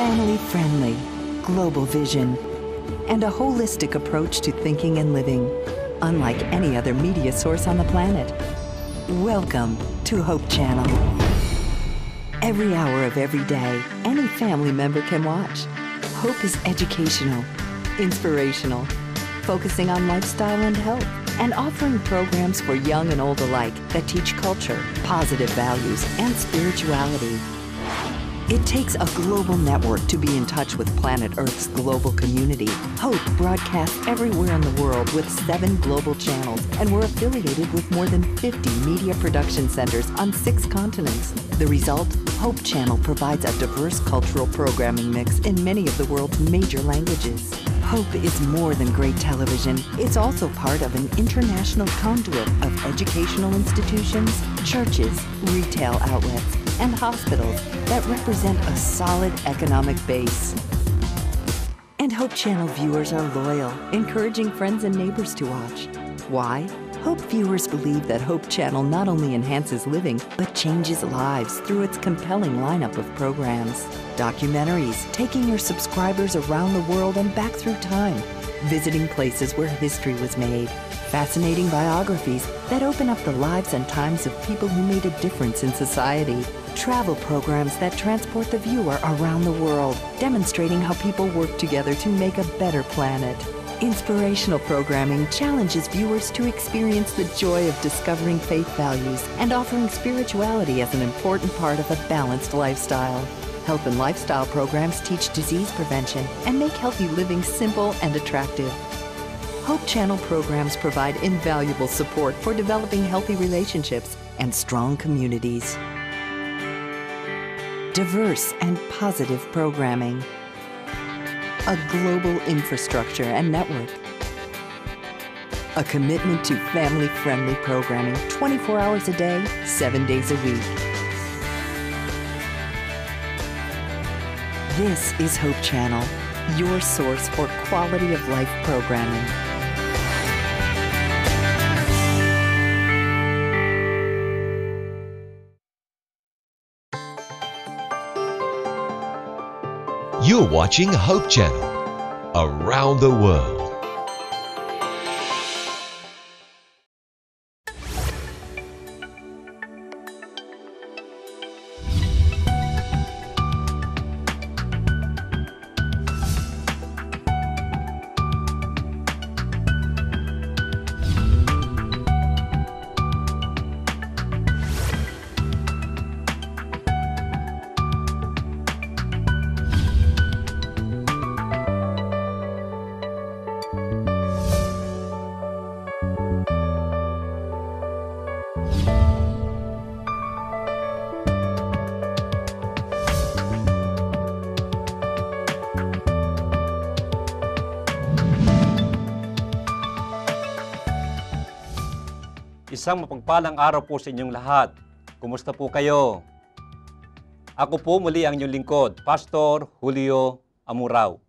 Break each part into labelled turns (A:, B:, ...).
A: family-friendly, global vision, and a holistic approach to thinking and living, unlike any other media source on the planet. Welcome to Hope Channel. Every hour of every day, any family member can watch. Hope is educational, inspirational, focusing on lifestyle and health, and offering programs for young and old alike that teach culture, positive values, and spirituality. It takes a global network to be in touch with planet Earth's global community. Hope broadcasts everywhere in the world with 7 global channels, and we're affiliated with more than 50 media production centers on 6 continents. The result? Hope Channel provides a diverse cultural programming mix in many of the world's major languages. Hope is more than great television. It's also part of an international conduit of educational institutions, churches, retail outlets, and hospitals that represent a solid economic base. And Hope Channel viewers are loyal, encouraging friends and neighbors to watch. Why? Hope viewers believe that Hope Channel not only enhances living, but changes lives through its compelling lineup of programs. Documentaries, taking your subscribers around the world and back through time, visiting places where history was made. Fascinating biographies that open up the lives and times of people who made a difference in society. Travel programs that transport the viewer around the world, demonstrating how people work together to make a better planet. Inspirational programming challenges viewers to experience the joy of discovering faith values and offering spirituality as an important part of a balanced lifestyle. Health and lifestyle programs teach disease prevention and make healthy living simple and attractive. Hope Channel programs provide invaluable support for developing healthy relationships and strong communities. Diverse and positive programming. A global infrastructure and network. A commitment to family-friendly programming 24 hours a day, 7 days a week. This is Hope Channel, your source for quality of life programming.
B: You're watching Hope Channel, around the world.
C: Isang mapagpalang araw po sa inyong lahat. Kumusta po kayo? Ako po muli ang inyong lingkod, Pastor Julio Amurao.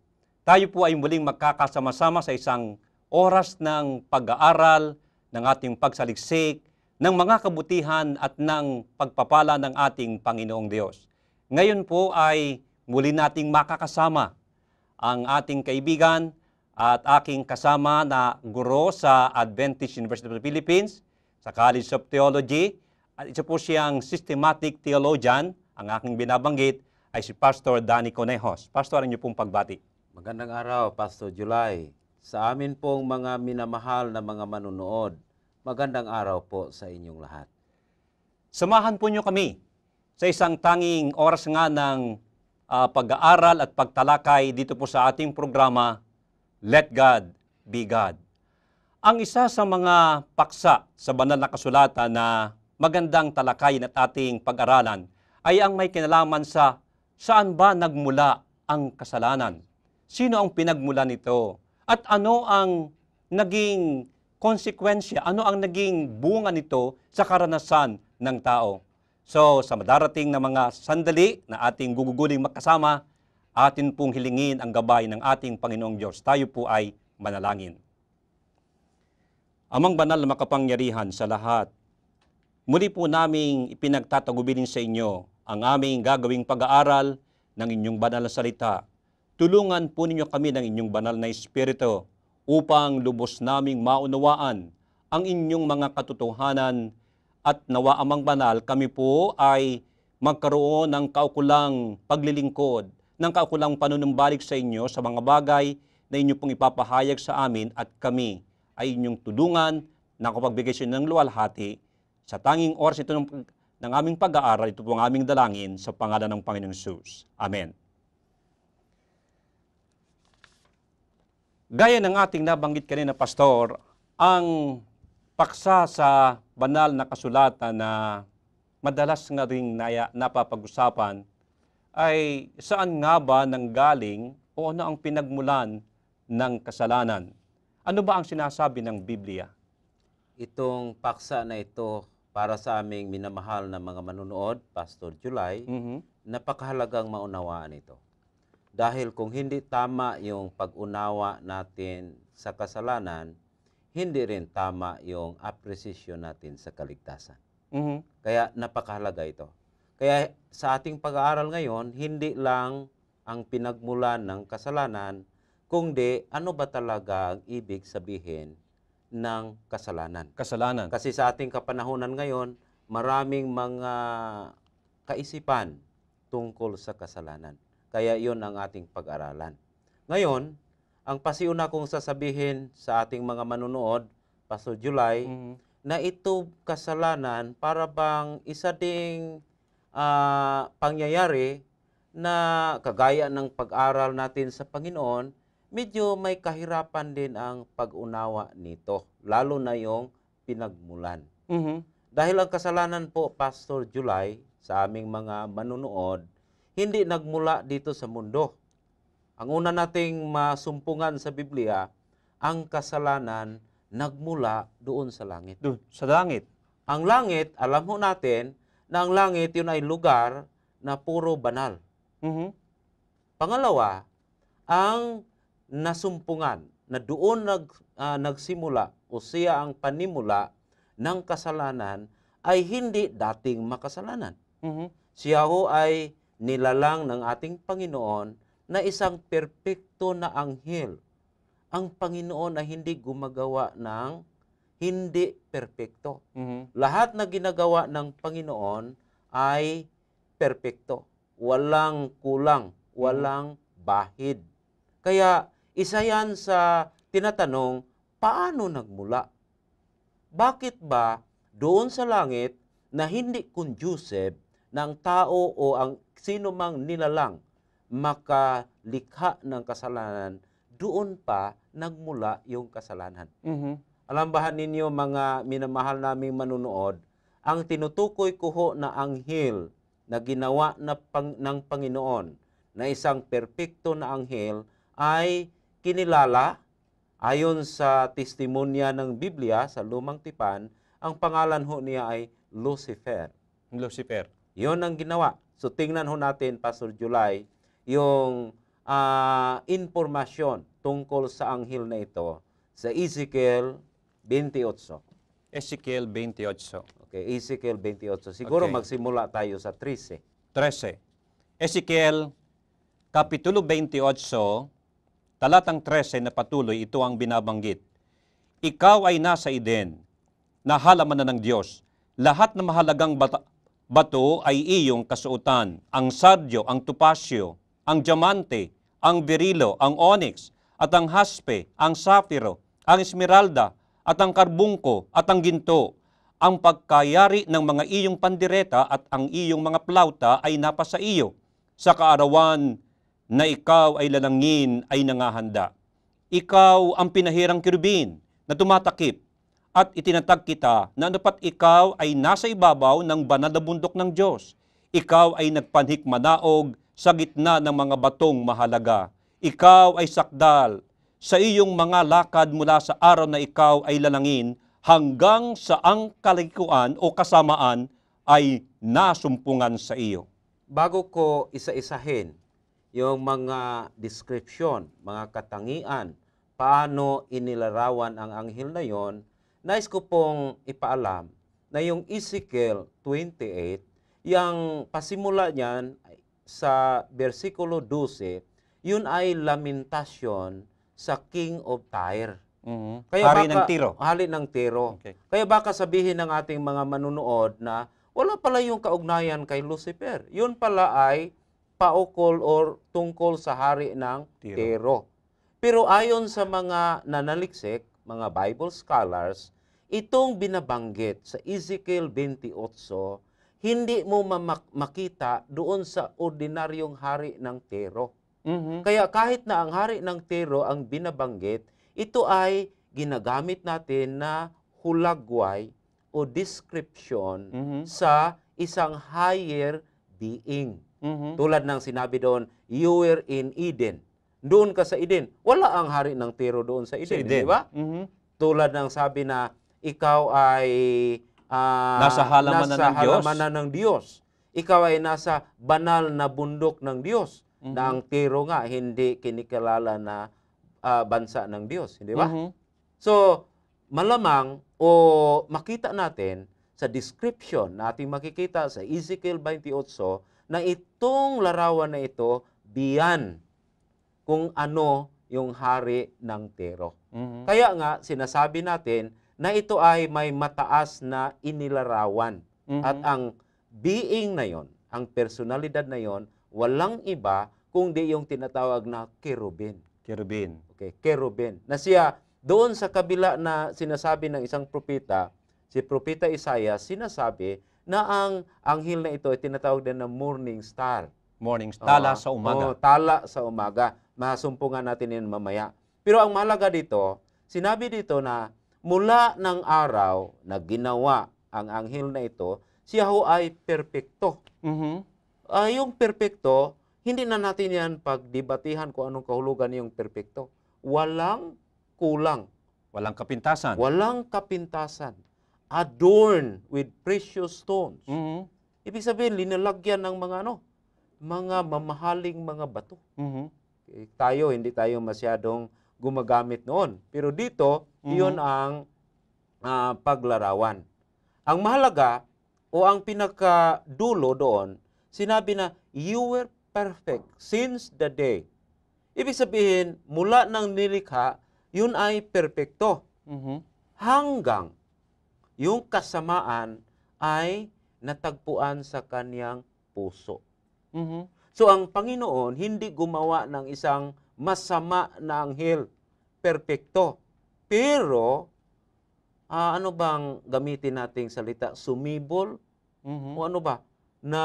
C: Tayo po ay muling magkakasama-sama sa isang oras ng pag-aaral, ng ating pagsaliksik, ng mga kabutihan at ng pagpapala ng ating Panginoong Diyos. Ngayon po ay muli nating makakasama ang ating kaibigan at aking kasama na guro sa Adventist University of the Philippines, sa College of Theology, at isa po siyang systematic theologian. Ang aking binabanggit ay si Pastor Danny Conejos. Pastor, ang inyo pong pagbati.
D: Magandang araw, Pastor July. Sa amin pong mga minamahal na mga manunood, magandang araw po sa inyong lahat.
C: Samahan po nyo kami sa isang tanging oras nga ng pag-aaral at pagtalakay dito po sa ating programa, Let God Be God. Ang isa sa mga paksa sa banal na kasulatan na magandang talakayin at ating pag-aralan ay ang may kinalaman sa saan ba nagmula ang kasalanan? Sino ang pinagmula nito? At ano ang naging konsekwensya? Ano ang naging bunga nito sa karanasan ng tao? So, sa madarating na mga sandali na ating guguguling magkasama, atin pong hilingin ang gabay ng ating Panginoong Diyos. Tayo po ay manalangin. Amang banal na makapangyarihan sa lahat, muli po naming ipinagtatagubilin sa inyo ang aming gagawing pag-aaral ng inyong banal na salita. Tulungan po ninyo kami ng inyong banal na Espiritu upang lubos naming maunawaan ang inyong mga katotohanan at nawa amang banal kami po ay magkaroon ng kaukulang paglilingkod, ng kaukulang panunumbalik sa inyo sa mga bagay na inyo pong ipapahayag sa amin at kami ay inyong tulungan na kapagbigay sa inyo ng luwalhati sa tanging oras ito ng aming pag-aaral. Ito po ang aming dalangin sa pangalan ng Panginoong Hesus. Amen. Gaya ng ating nabanggit kanina, Pastor, ang paksa sa banal na kasulatan na madalas nga rin napapag-usapan ay saan nga ba nanggaling o ano ang pinagmulan ng kasalanan? Ano ba ang sinasabi ng Biblia?
D: Itong paksa na ito para sa aming minamahal na mga manunood, Pastor July, napakahalagang maunawaan ito. Dahil kung hindi tama yung pag-unawa natin sa kasalanan, hindi rin tama yung appreciation natin sa kaligtasan. Kaya napakahalaga ito. Kaya sa ating pag-aaral ngayon, hindi lang ang pinagmulan ng kasalanan, kundi ano ba talaga ang ibig sabihin ng kasalanan.
C: Kasalanan.
D: Kasi sa ating kapanahunan ngayon, maraming mga kaisipan tungkol sa kasalanan. Kaya yun ang ating pag-aralan. Ngayon, ang pasiuna kong sasabihin sa ating mga manunood, Pastor July, na ito kasalanan para bang isa ding pangyayari na kagaya ng pag-aral natin sa Panginoon, medyo may kahirapan din ang pag-unawa nito, lalo na yung pinagmulan. Dahil ang kasalanan po, Pastor July, sa aming mga manunood, hindi nagmula dito sa mundo. Ang una nating masumpungan sa Biblia, ang kasalanan nagmula doon sa langit.
C: Doon, sa langit.
D: Ang langit, alam ho natin, na ang langit yun ay lugar na puro banal. Pangalawa, ang nasumpungan na doon nagsimula o siya ang panimula ng kasalanan ay hindi dating makasalanan. Siya ho ay nilalang ng ating Panginoon na isang perpekto na anghel. Ang Panginoon ay hindi gumagawa ng hindi perpekto. Lahat na ginagawa ng Panginoon ay perpekto. Walang kulang, walang bahid. Kaya isa yan sa tinatanong, paano nagmula? Bakit ba doon sa langit na hindi conducive ng tao o ang sino mang nilalang makalikha ng kasalanan, doon pa nagmula yung kasalanan. Alam ba ninyo mga minamahal naming manunood, ang tinutukoy ko ho na anghel na ginawa ng Panginoon na isang perpekto na anghel ay kinilala ayon sa testimonya ng Biblia sa Lumang Tipan, ang pangalan ho niya ay Lucifer.
C: Lucifer.
D: Yon ang ginawa. So tingnan ho natin, Pastor July, yung informasyon tungkol sa anghel na ito sa Ezekiel 28.
C: Ezekiel 28.
D: Okay, Ezekiel 28. Siguro
C: Okay.
D: magsimula tayo sa 13.
C: 13. Ezekiel, Kapitulo 28, talatang 13 na patuloy, ito ang binabanggit. Ikaw ay nasa Eden, na halaman na ng Diyos. Lahat na mahalagang bato ay iyong kasuotan. Ang sardyo, ang tupasyo, ang diamante, ang berilo, ang onyx, at ang haspe, ang safiro, ang esmeralda, at ang karbungko, at ang ginto. Ang pagkayari ng mga iyong pandireta at ang iyong mga plauta ay napasa iyo. Sa kaarawan na ikaw ay lalangin ay nangahanda. Ikaw ang pinahirang kirubin na tumatakip at itinatag kita na dapat ikaw ay nasa ibabaw ng banal na bundok ng Diyos. Ikaw ay nagpanhikmanaog sa gitna ng mga batong mahalaga. Ikaw ay sakdal sa iyong mga lakad mula sa araw na ikaw ay lalangin hanggang sa ang kalikuan o kasamaan ay nasumpungan sa iyo.
D: Bago ko isa-isahin yung mga description, mga katangian, paano inilarawan ang anghel na yon, nais ko pong ipaalam na yung Ezekiel 28, yung pasimula niyan, sa versikulo 12, yun ay lamentasyon sa King of Tyre.
C: Hari ng Tiro.
D: Hari ng Tiro.
C: Okay.
D: Kaya baka sabihin ng ating mga manunood na wala pala yung kaugnayan kay Lucifer. Yun pala ay paukol or tungkol sa hari ng Tiro. Pero ayon sa mga nanaliksik, mga Bible scholars, itong binabanggit sa Ezekiel 28, hindi mo makita doon sa ordinaryong hari ng Tiro. Kaya kahit na ang hari ng Tiro ang binabanggit, ito ay ginagamit natin na hulagway o description sa isang higher being. Tulad ng sinabi doon, you were in Eden. Doon ka sa Eden. Wala ang hari ng Tiro doon sa Eden, di ba? Tulad ng sabi na ikaw ay
C: nasa halamanan
D: ng Diyos. Ikaw ay nasa banal na bundok ng Diyos. Na ang Tiro nga hindi kinikilala na bansa ng Diyos, hindi ba? So, malamang o makita natin sa description na ating makikita sa Ezekiel 28 na itong larawan na ito beyond kung ano yung hari ng Tiro. Kaya nga, sinasabi natin na ito ay may mataas na inilarawan. At ang being na yon, ang personalidad na yon, walang iba kundi yung tinatawag na kerubin.
C: Kerubin.
D: Okay, kerubin. Na siya, doon sa kabila na sinasabi ng isang propeta, si Propeta Isaiah, sinasabi na ang anghel na ito ay tinatawag din na morning star.
C: Morning star. Tala sa umaga.
D: Tala sa umaga. Masumpungan natin yun mamaya. Pero ang mahalaga dito, sinabi dito na mula ng araw na ginawa ang anghel na ito, siya ho ay perpekto. Yung perpekto, hindi na natin yan pagdebatihan kung anong kahulugan yung perpekto. Walang kulang.
C: Walang kapintasan.
D: Walang kapintasan. Adorned with precious stones. Ibig sabihin, linalagyan ng mga mga mamahaling mga bato. Tayo, hindi tayo masyadong gumagamit noon. Pero dito, iyon ang paglarawan. Ang mahalaga, o ang pinakadulo doon, sinabi na, you were perfect since the day. Ibig sabihin, mula ng nilikha, yun ay perpekto. Hanggang yung kasamaan ay natagpuan sa kanyang puso. So ang Panginoon hindi gumawa ng isang masama na anghel, perpekto. Pero, ano bang gamitin nating salita? Sumibol? O ano ba? Na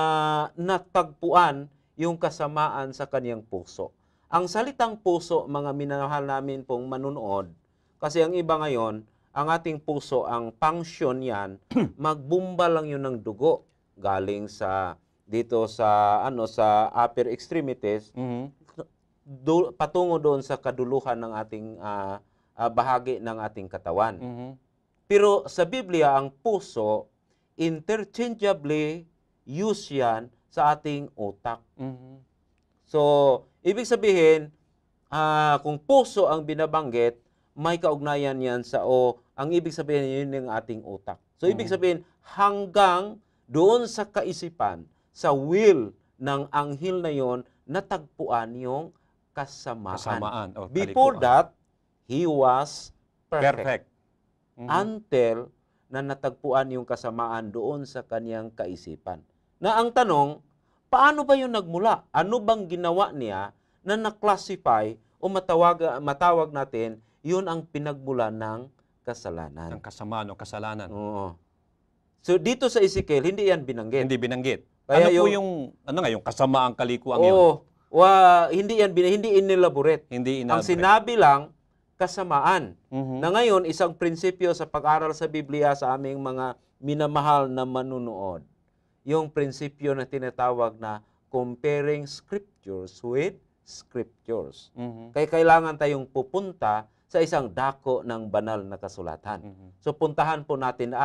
D: natagpuan yung kasamaan sa kanyang puso. Ang salitang puso, mga minamahal namin pong manunood, kasi ang iba ngayon, ang ating puso, ang function yan, magbumba lang yun ng dugo galing sa dito sa sa upper extremities patungo doon sa kaduluhan ng ating bahagi ng ating katawan. Pero sa Biblia, ang puso interchangeably use yan sa ating utak. So, ibig sabihin, kung puso ang binabanggit, may kaugnayan yan sa ang ibig sabihin yun yung ating utak. So, ibig sabihin, hanggang doon sa kaisipan, sa will ng anghel na yon, natagpuan yung kasamaan. Before that, he was perfect. Until na natagpuan yung kasamaan doon sa kanyang kaisipan. Na ang tanong, paano ba yung nagmula? Ano bang ginawa niya na na-classify o matawag natin, yun ang pinagmula ng kasalanan.
C: Ng kasamaan o kasalanan.
D: Oo. So dito sa Ezekiel, hindi yan binanggit.
C: Hindi binanggit.
D: Kaya
C: ano po yung kasamaang kalikuang yun?
D: Hindi inelaborate.
C: Hindi
D: Ang sinabi lang, kasamaan. Na ngayon, isang prinsipyo sa pag-aral sa Biblia sa aming mga minamahal na manunood, yung prinsipyo na tinatawag na comparing scriptures with scriptures. Kaya kailangan tayong pupunta sa isang dako ng banal na kasulatan. So puntahan po natin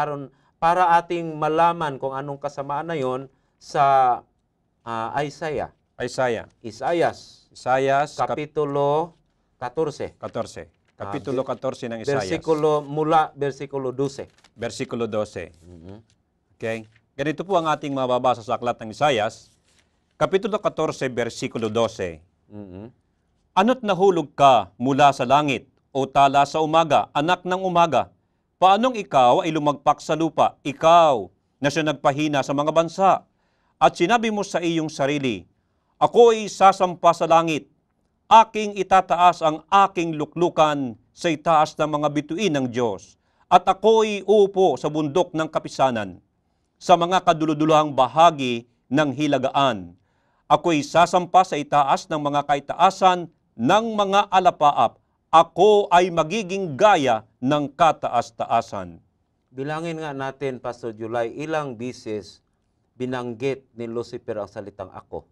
D: para ating malaman kung anong kasamaan na yon sa Isaiah. Kapitulo 14.
C: Kapitulo 14 ng Isaias.
D: Versikulo 12.
C: Versikulo 12. Okay? Ganito po ang ating mababasa sa aklat ng Isaias. Kapitulo 14, versikulo 12.
D: Mhm.
C: Ano't nahulog ka mula sa langit, o tala sa umaga, anak ng umaga? Paanong ikaw ay lumagpak sa lupa, ikaw na siya nagpahina sa mga bansa? At sinabi mo sa iyong sarili, ako'y sasampa sa langit, aking itataas ang aking luklukan sa itaas ng mga bituin ng Diyos, at ako'y uupo sa bundok ng kapisanan, sa mga kaduluduluhang bahagi ng hilagaan. Ako'y sasampa sa itaas ng mga kaitaasan ng mga alapaap. Ako ay magiging gaya ng kataas-taasan.
D: Bilangin nga natin, Pastor July, ilang bisis binanggit ni Lucifer ang salitang ako.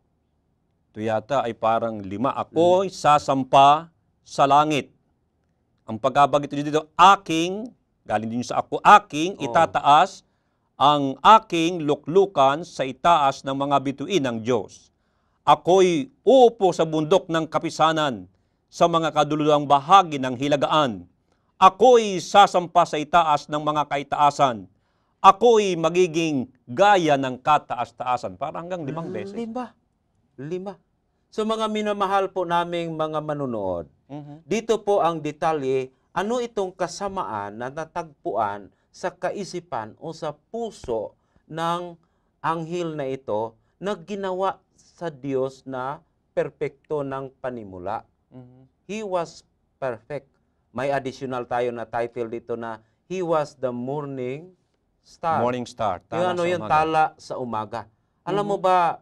C: Ito yata ay parang 5. Ako'y sasampa sa langit. Ang pagkabagit dito, aking, galing din sa ako, aking itataas ang aking luklukan sa itaas ng mga bituin ng Diyos. Ako'y uupo sa bundok ng kapisanan, sa mga kadululuhang bahagi ng hilagaan. Ako'y sasampa sa itaas ng mga kaitaasan. Ako'y magiging gaya ng kataas-taasan. Para hanggang 5 beses.
D: 5. So mga minamahal po naming mga manunood,
C: Mhm.
D: dito po ang detalye, ano itong kasamaan na natagpuan sa kaisipan o sa puso ng anghel na ito na ginawa sa Diyos na perpekto ng panimula.
C: Mhm.
D: He was perfect. May additional tayo na title dito na He was the morning star.
C: Morning star.
D: Yung ano yung tala sa umaga. Alam mo ba,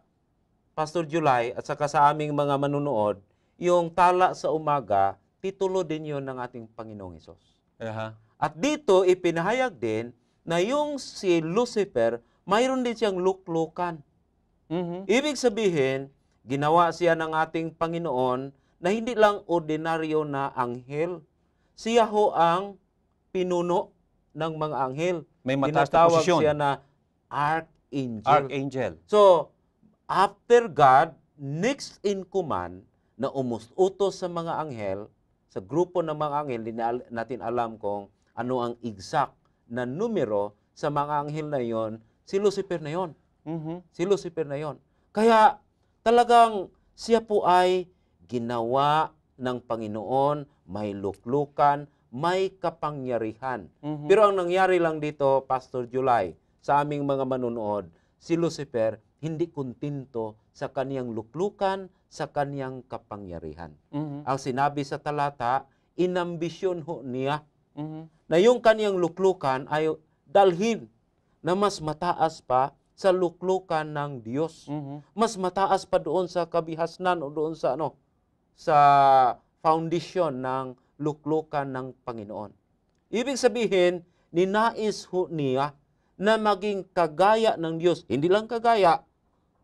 D: Pastor July, at saka sa aming mga manunood, yung tala sa umaga, titulo din yun ng ating Panginoong Hesus.
C: Aha.
D: At dito, ipinahayag din na yung si Lucifer, mayroon din siyang luklukan.
C: Mhm.
D: Ibig sabihin, ginawa siya ng ating Panginoon na hindi lang ordinaryo na anghel. Siya ho ang pinuno ng mga anghel.
C: May mataas na
D: Tinatawag
C: posisyon.
D: siya na archangel.
C: Archangel.
D: So, after God, next in command na utos sa mga anghel, sa grupo ng mga anghel, hindi natin alam kung ano ang exact na numero sa mga anghel na yon, si Lucifer na yon.
C: Mhm.
D: Si Lucifer na yon. Kaya talagang siya po ay ginawa ng Panginoon, may luklukan, may kapangyarihan.
C: Mhm.
D: Pero ang nangyari lang dito, Pastor July, sa aming mga manunood, si Lucifer hindi kontento sa kaniyang luklukan, sa kaniyang kapangyarihan.
C: Mhm.
D: Ang sinabi sa talata, inambisyon ho niya
C: Mhm.
D: na yung kaniyang luklukan ay dalhin na mas mataas pa sa luklukan ng Diyos.
C: Mhm.
D: Mas mataas pa doon sa kabihasnan o doon sa sa foundation ng luklukan ng Panginoon. Ibig sabihin, ninais ho niya na maging kagaya ng Diyos. Hindi lang kagaya,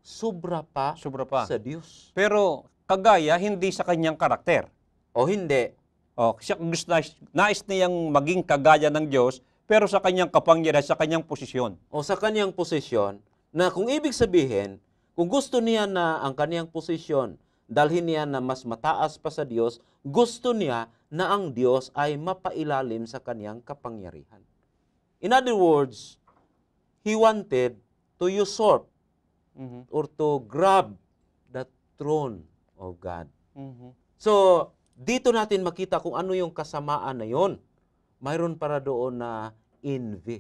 D: sobra pa
C: Sobra pa.
D: sa Diyos.
C: Pero kagaya, hindi sa kanyang karakter.
D: O hindi,
C: Siya nais niyang maging kagaya ng Diyos, pero sa kanyang kapangyarihan, sa kanyang posisyon.
D: o sa kaniyang posisyon, na kung ibig sabihin, kung gusto niya na ang kaniyang posisyon, dalhin niya na mas mataas pa sa Diyos, gusto niya na ang Diyos ay mapailalim sa kaniyang kapangyarihan. In other words, he wanted to usurp
C: Mhm.
D: or to grab the throne of God.
C: Mhm.
D: So, dito natin makita kung ano yung kasamaan na yon. Mayroon para doon na envy.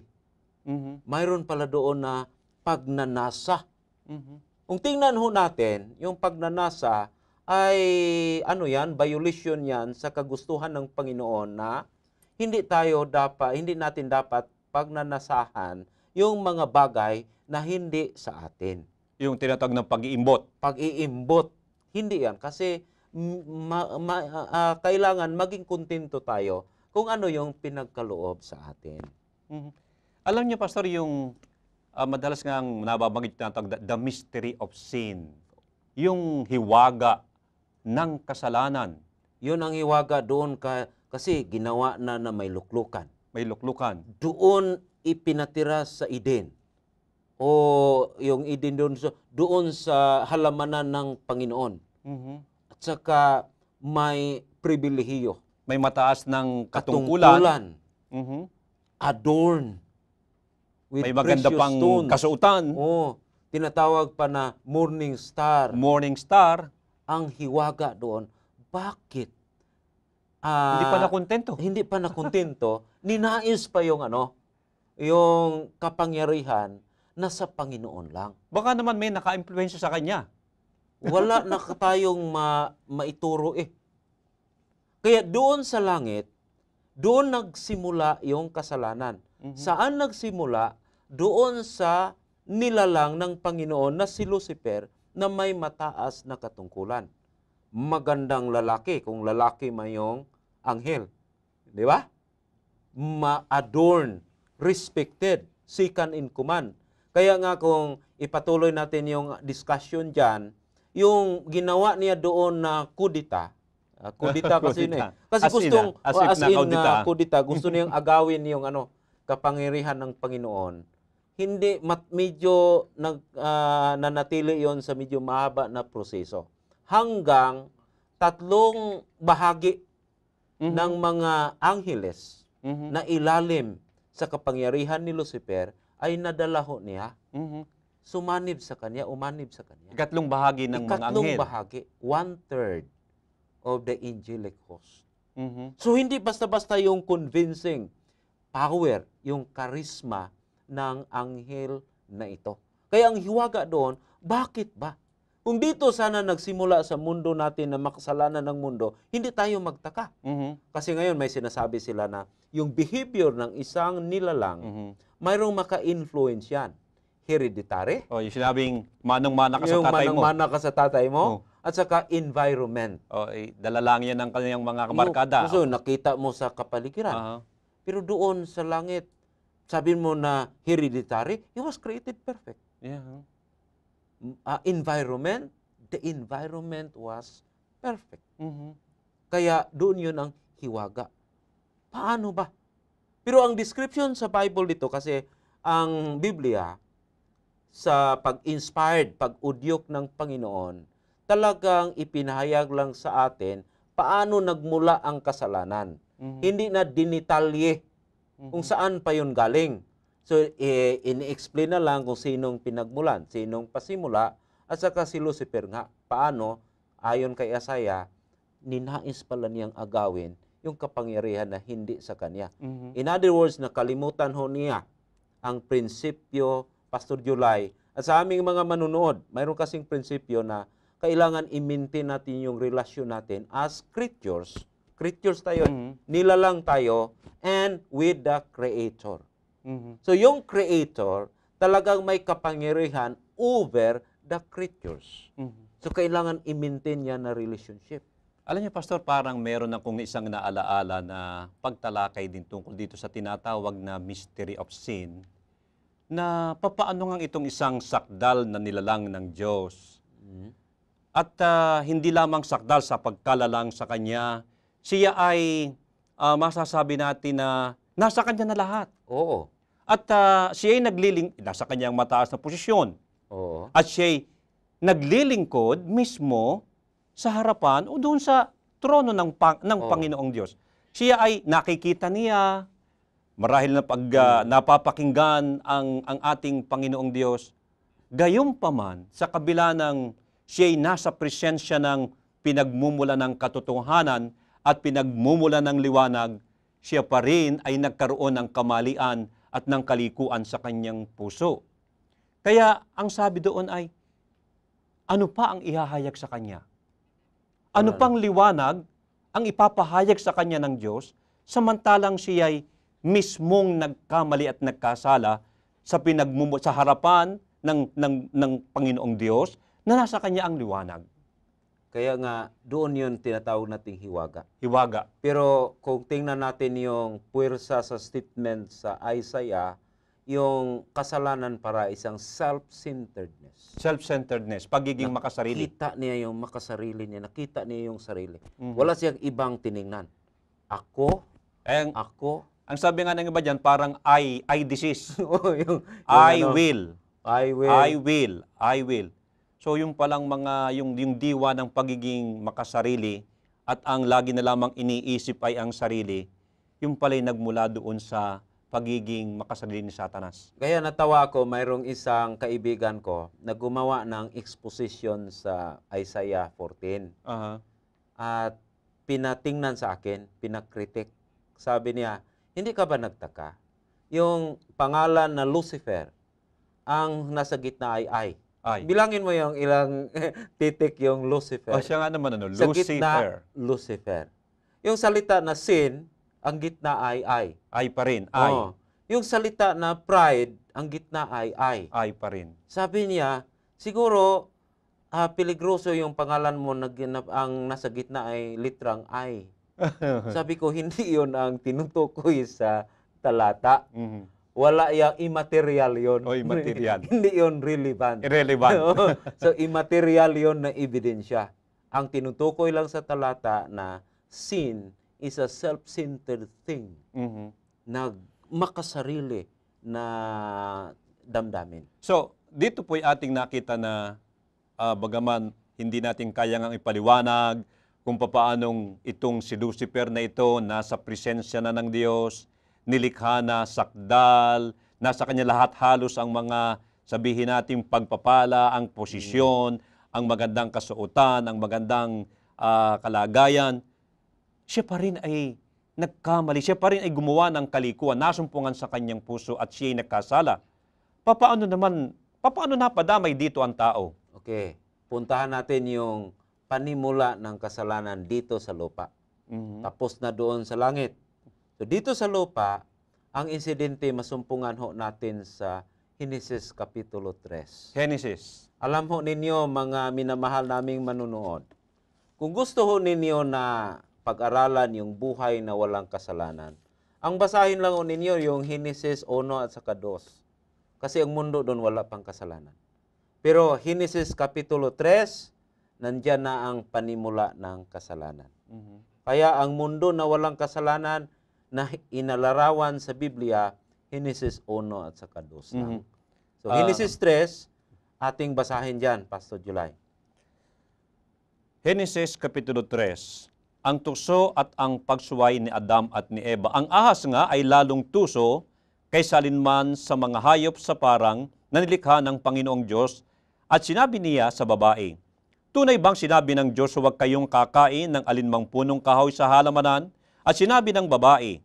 C: Mhm.
D: Mayroon pala doon na pagnanasa.
C: Mhm.
D: Kung tingnan ho natin, yung pagnanasa ay violation yan sa kagustuhan ng Panginoon na hindi natin dapat pagnanasahan yung mga bagay na hindi sa atin.
C: Yung tinatawag ng pag-iimbot.
D: Pag-iimbot, hindi yan. Kasi kailangan maging kontento tayo kung ano yung pinagkaloob sa atin.
C: Mhm. Alam niyo, Pastor, yung madalas nga ang nababanggit tinatawag the mystery of sin. Yung hiwaga ng kasalanan.
D: Yun ang hiwaga doon kasi ginawa na may luklukan.
C: May luklukan.
D: Doon ipinatira sa Eden. O yung Eden doon sa halamanan ng Panginoon.
C: Mhm.
D: At saka may pribilehiyo.
C: May mataas ng katungkulan. Mhm.
D: Adorn with
C: May maganda
D: precious
C: pang
D: stones.
C: kasuotan.
D: Oh, tinatawag pa na morning star.
C: Morning star,
D: Ang hiwaga doon, bakit?
C: hindi pa nakontento.
D: Hindi pa nakontento, ninais pa yung yung kapangyarihan na sa Panginoon lang.
C: Baka naman may naka-impluensya sa kanya.
D: Wala na tayong maituro eh. Kaya doon sa langit, doon nagsimula yung kasalanan. Saan nagsimula? Doon sa nilalang ng Panginoon na si Lucifer na may mataas na katungkulan. Magandang lalaki, kung lalaki mayong anghel. Di ba? Ma-adorn, respected, second in command. Kaya nga kung ipatuloy natin yung discussion dyan, yung ginawa niya doon na kudita, kudita kasi
C: Kudita.
D: Kasi
C: As in,
D: gustong,
C: as if
D: as
C: na
D: in
C: kudita.
D: kudita, gusto niyang agawin yung kapangyarihan ng Panginoon. Hindi, medyo nanatili yon sa medyo mahaba na proseso. Hanggang 3 bahagi ng mga angheles na ilalim sa kapangyarihan ni Lucifer ay nadalaho niya, sumanib sa kanya, umanib sa kanya.
C: Ikatlong bahagi ng mga
D: Ikatlong
C: anghel.
D: bahagi, 1/3 of the angelic host.
C: Mhm.
D: So hindi basta-basta yung convincing power, yung charisma ng anghel na ito. Kaya ang hiwaga doon, bakit ba? Kung dito sana nagsimula sa mundo natin na makasalanan ng mundo, hindi tayo magtaka.
C: Mhm.
D: Kasi ngayon may sinasabi sila na yung behavior ng isang nilalang, mayroong maka-influence yan. Hereditary,
C: Oh, yung sinabing manong-mana ka sa
D: yung
C: tatay mo.
D: manang-mana ka sa tatay mo,
C: Oh.
D: at saka environment.
C: Oh, dala lang yan ng kanyang mga kabarkada.
D: So, nakita mo sa kapaligiran.
C: Aha.
D: Pero doon sa langit, sabi mo na hereditary, he was created perfect.
C: Yeah.
D: Environment, the environment was perfect.
C: Mhm.
D: Kaya doon yun ang hiwaga. Paano ba? Pero ang description sa Bible dito, kasi ang Biblia, sa pag-inspired, pag-udyok ng Panginoon, talagang ipinahayag lang sa atin paano nagmula ang kasalanan. Hindi na dinitalye kung saan pa yun galing. So, ini-explain na lang kung sinong pinagmulan, sinong pasimula, at saka si Lucifer nga, paano, ayon kay Isaiah, ninais pala niyang agawin yung kapangyarihan na hindi sa kanya. In other words, nakalimutan ho niya ang prinsipyo, Pastor July, at sa aming mga manunood, mayroon kasing prinsipyo na kailangan i-maintain natin yung relasyon natin as creatures. Creatures tayo, nilalang tayo, and with the Creator. So yung Creator, talagang may kapangyarihan over the creatures. So kailangan i-maintain niya na relationship.
C: Alam niyo, Pastor, parang meron akong isang naalaala na pagtalakay din tungkol dito sa tinatawag na mystery of sin, na papaano nga itong isang sakdal na nilalang ng Diyos. At hindi lamang sakdal sa pagkalalang sa Kanya, siya ay masasabi natin na nasa Kanya na lahat.
D: Oo.
C: At siya ay nasa Kanyang mataas na posisyon.
D: Oo.
C: At siya ay naglilingkod mismo sa harapan o doon sa trono ng Panginoong Diyos. Siya ay nakikita niya, marahil na pag napapakinggan ang ating Panginoong Diyos, gayunpaman sa kabila ng siya ay nasa presensya ng pinagmumula ng katotohanan at pinagmumula ng liwanag, siya pa rin ay nagkaroon ng kamalian at ng kalikuan sa kanyang puso. Kaya ang sabi doon ay, ano pa ang ihahayag sa kanya? Ano pang liwanag ang ipapahayag sa kanya ng Diyos, samantalang siya ay mismong nagkamali at nagkasala sa harapan ng Panginoong Diyos na nasa kanya ang liwanag.
D: Kaya nga, doon yun tinatawag nating hiwaga.
C: Hiwaga.
D: Pero kung tingnan natin yung puwersa sa statement sa Isaiah, yung kasalanan para isang self-centeredness.
C: Self-centeredness, pagiging makasarili.
D: Nakita niya yung makasarili niya, nakita niya yung sarili. Wala siyang ibang tiningnan. Ako.
C: Ang sabi nga ng iba dyan, parang I disease.
D: yung
C: I will.
D: I will.
C: I will. I will. So yung palang yung diwa ng pagiging makasarili at ang lagi na lamang iniisip ay ang sarili, yung pala'y nagmula doon sa pagiging makasarili ni Satanas.
D: Kaya natawa ako, mayroong isang kaibigan ko na gumawa ng exposition sa Isaiah 14.
C: Aha.
D: At pinatingnan sa akin, pinakritik. Sabi niya, hindi ka ba nagtaka? Yung pangalan na Lucifer, ang nasa gitna ay.
C: Ay.
D: Bilangin mo yung ilang titik yung Lucifer.
C: O siya nga naman,
D: Sa
C: Lucifer.
D: gitna, Lucifer. Yung salita na sin, ang gitna ay.
C: Ay pa rin. Ay.
D: Oo. Yung salita na pride, ang gitna ay.
C: Ay pa rin.
D: Sabi niya, siguro, peligroso yung pangalan mo na ang nasa gitna ay litrang I. Sabi ko, hindi yon ang tinutukoy sa talata.
C: Mhm.
D: Wala yung immaterial yon.
C: O, immaterial.
D: Hindi yon relevant.
C: Irrelevant.
D: So, immaterial yon na ebidensya. Ang tinutukoy lang sa talata na sin is a self-centered thing
C: Mhm.
D: na makasarili na damdamin.
C: So, dito po'y ating nakita na bagaman hindi natin kaya ngang ipaliwanag kung paanong itong si Lucifer na ito nasa presensya na ng Diyos, nilikha na sakdal, nasa kanya lahat halos ang mga sabihin natin pagpapala, ang posisyon, ang magandang kasuotan, ang magandang kalagayan. Siya pa rin ay nagkamali, siya pa rin ay gumawa ng kalikuan, nasumpungan sa kanyang puso at siya ay nagkasala. Paano napadamay dito ang tao?
D: Okay, puntahan natin yung panimula ng kasalanan dito sa lupa.
C: Mhm.
D: Tapos na doon sa langit. So dito sa lupa, ang insidente masumpungan ho natin sa Genesis Kapitulo 3.
C: Genesis.
D: Alam ho ninyo mga minamahal naming manunood, kung gusto ho ninyo na pag-aralan yung buhay na walang kasalanan, ang basahin lang ho ninyo yung Genesis 1 at saka 2. Kasi ang mundo doon wala pang kasalanan. Pero Genesis Kapitulo 3, nandyan na ang panimula ng kasalanan.
C: Mhm.
D: Kaya ang mundo na walang kasalanan na inalarawan sa Biblia, Genesis 1 at saka 2 lang.
C: Mhm.
D: So Genesis 3, ating basahin dyan, Pastor July.
C: Genesis Kapitulo 3. Ang tukso at ang pagsuway ni Adam at ni Eva. Ang ahas nga ay lalong tuso kaysa alinman sa mga hayop sa parang na nilikha ng Panginoong Diyos, at sinabi niya sa babae, tunay bang sinabi ng Diyos, huwag kayong kakain ng alinmang punong kahoy sa halamanan? At sinabi ng babae,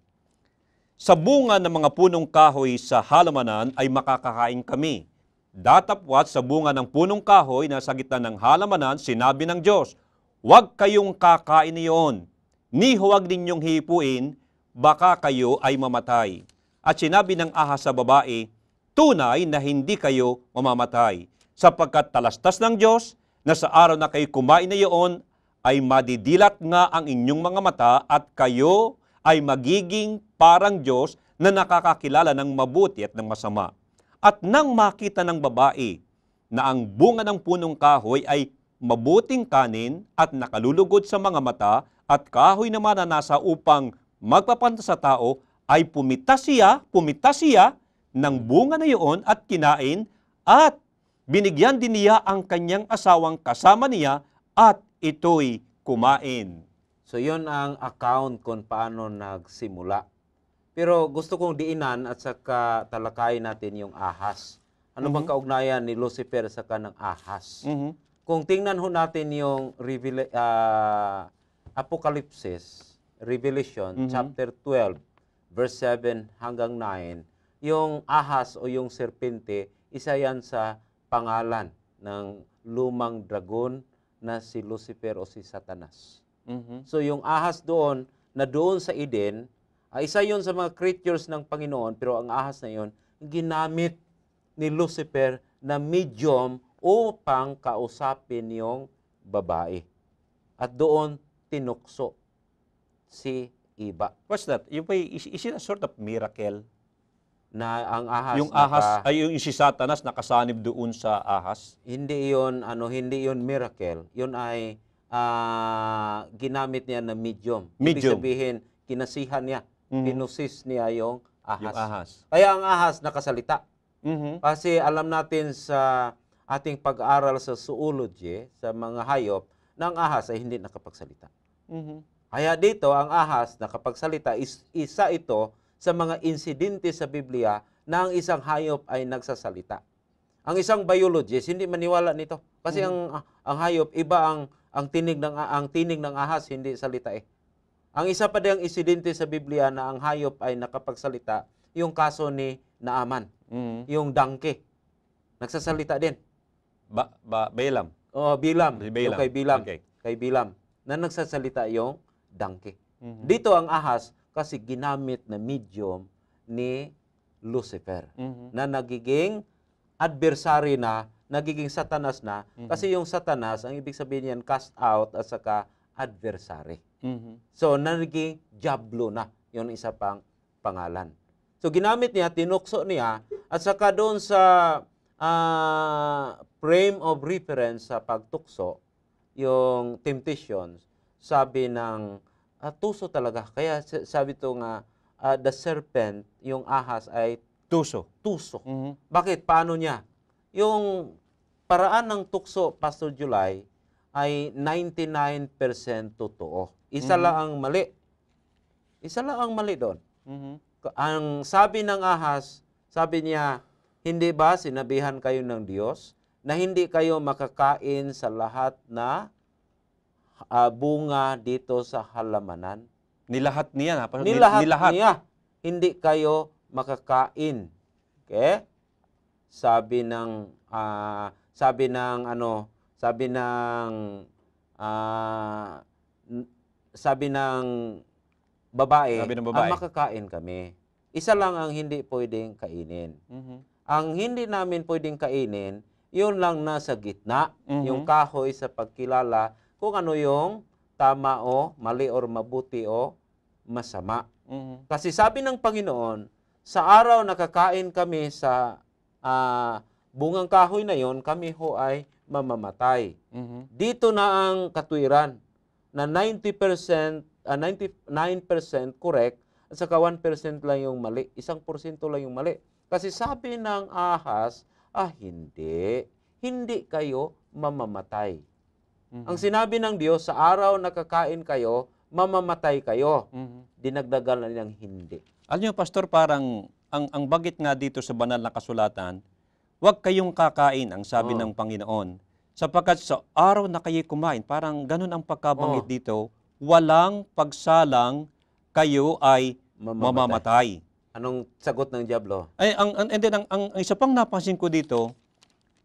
C: sa bunga ng mga punong kahoy sa halamanan ay makakakain kami. Datapwat sa bunga ng punong kahoy na sa gitna ng halamanan, sinabi ng Diyos, huwag kayong kakain niyon, ni huwag ninyong hipuin, baka kayo ay mamatay. At sinabi ng ahas sa babae, tunay na hindi kayo mamamatay, sapagkat talastas ng Diyos na sa araw na kayo kumain na iyon, ay madidilat nga ang inyong mga mata at kayo ay magiging parang Diyos na nakakakilala ng mabuti at ng masama. At nang makita ng babae na ang bunga ng punong kahoy ay mabuting kanin at nakalulugod sa mga mata at kahoy na mananasa upang magpapanta sa tao, ay pumita siya ng bunga na iyon at kinain, at binigyan din niya ang kanyang asawang kasama niya at ito'y kumain.
D: So yun ang account kung paano nagsimula. Pero gusto kong diinan at saka talakayin natin yung ahas. Ano bang kaugnayan ni Lucifer sa kanang ahas?
C: Mhm.
D: Kung tingnan ho natin yung Revelation chapter 12, verse 7 hanggang 9, yung ahas o yung serpente, isa yan sa pangalan ng lumang dragon na si Lucifer o si Satanas.
C: Mhm.
D: So yung ahas doon, na doon sa Eden, isa yun sa mga creatures ng Panginoon, pero ang ahas na yun, ginamit ni Lucifer na medium upang kausapin yung babae. At doon tinukso si Eva.
C: What's that? Is it a sort of miracle?
D: Na ang ahas,
C: Yung ahas, ay yung si Satanas nakasanib doon sa ahas?
D: hindi yon miracle. Yun ay ginamit niya na medium. Ibig
C: Medium.
D: sabihin, kinasihan niya, pinusis niya yung ahas.
C: Yung ahas.
D: Kaya ang ahas nakasalita.
C: Mhm.
D: Kasi alam natin sa ating pag-aaral sa zoology, sa mga hayop, na ang ahas ay hindi nakapagsalita.
C: Mhm.
D: Kaya dito, ang ahas nakapagsalita, isa ito sa mga insidente sa Biblia na ang isang hayop ay nagsasalita. Ang isang biologist hindi maniwala nito kasi ang hayop iba ang tinig ng ahas hindi salita eh. Ang isa pa ding insidente sa Biblia na ang hayop ay nakapagsalita, yung kaso ni Naaman, yung donkey. Nagsasalita din.
C: Balaam.
D: Oh, Bilam.
C: Si Balaam.
D: Yung kay Bilam.
C: Okay.
D: Kay Bilam. Na nagsasalita yung donkey. Dito ang ahas kasi ginamit na medium ni Lucifer na nagiging adversary na, nagiging satanas na. Kasi yung satanas, ang ibig sabihin yan, cast out at saka adversary. So, nagiging diablo na. Yun isa pang pangalan. So, ginamit niya, tinukso niya, at saka doon sa frame of reference sa pagtukso, yung temptations, sabi ng tuso talaga. Kaya sabi ito nga, the serpent, yung ahas ay
C: Tuso.
D: tuso. Bakit? Paano niya? Yung paraan ng tukso, Pastor July, ay 99% totoo. Isa lang ang mali. Isa lang ang mali doon. Ang sabi ng ahas, sabi niya, hindi ba sinabihan kayo ng Diyos na hindi kayo makakain sa lahat na bunga dito sa halamanan?
C: Nilahat niya.
D: Nilahat niya. Hindi kayo makakain. Okay? Sabi ng babae, makakain kami. Isa lang ang hindi pwedeng kainin. Ang hindi namin pwedeng kainin, yun lang nasa gitna, yung kahoy sa pagkilala kung ano yung tama o mali or mabuti o masama. Kasi sabi ng Panginoon, sa araw nakakain kami sa bungang kahoy na yon, kami ho ay mamamatay. Dito na ang katwiran na 99% correct at saka 1% lang yung mali. 1% lang yung mali. Kasi sabi ng ahas, hindi kayo mamamatay. Ang sinabi ng Diyos, sa araw nakakain kayo, mamamatay kayo. Dinagdagan na nilang hindi.
C: Alam niyo, Pastor, parang ang bagit nga dito sa banal na kasulatan, huwag kayong kakain, ang sabi ng Panginoon. Sapagkat sa araw na kayo kumain, parang ganun ang pagkabanggit dito, walang pagsalang kayo ay mamamatay.
D: Anong sagot ng diablo?
C: Ay, and then, ang isa pang napansin ko dito,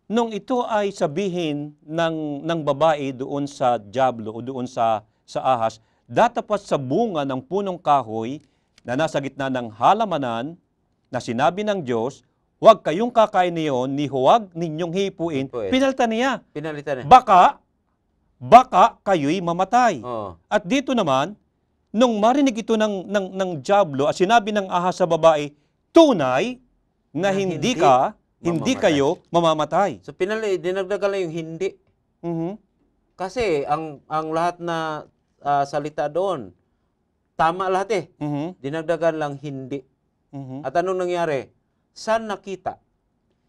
C: nung ito ay sabihin ng babae doon sa diablo o doon sa ahas, datapat sa bunga ng punong kahoy na nasa gitna ng halamanan na sinabi ng Diyos, huwag kayong kakain niyon, ni huwag ninyong hipuin. Pinalitan niya.
D: Pinalitan niya.
C: Baka kayo'y mamatay.
D: Oh.
C: At dito naman, nung marinig ito ng diablo at sinabi ng ahas sa babae, tunay na hindi kayo mamamatay.
D: So dinagdagan lang yung hindi. Kasi ang lahat na salita doon, tama lahat eh. Dinagdagan lang hindi. At anong nangyari? Saan nakita?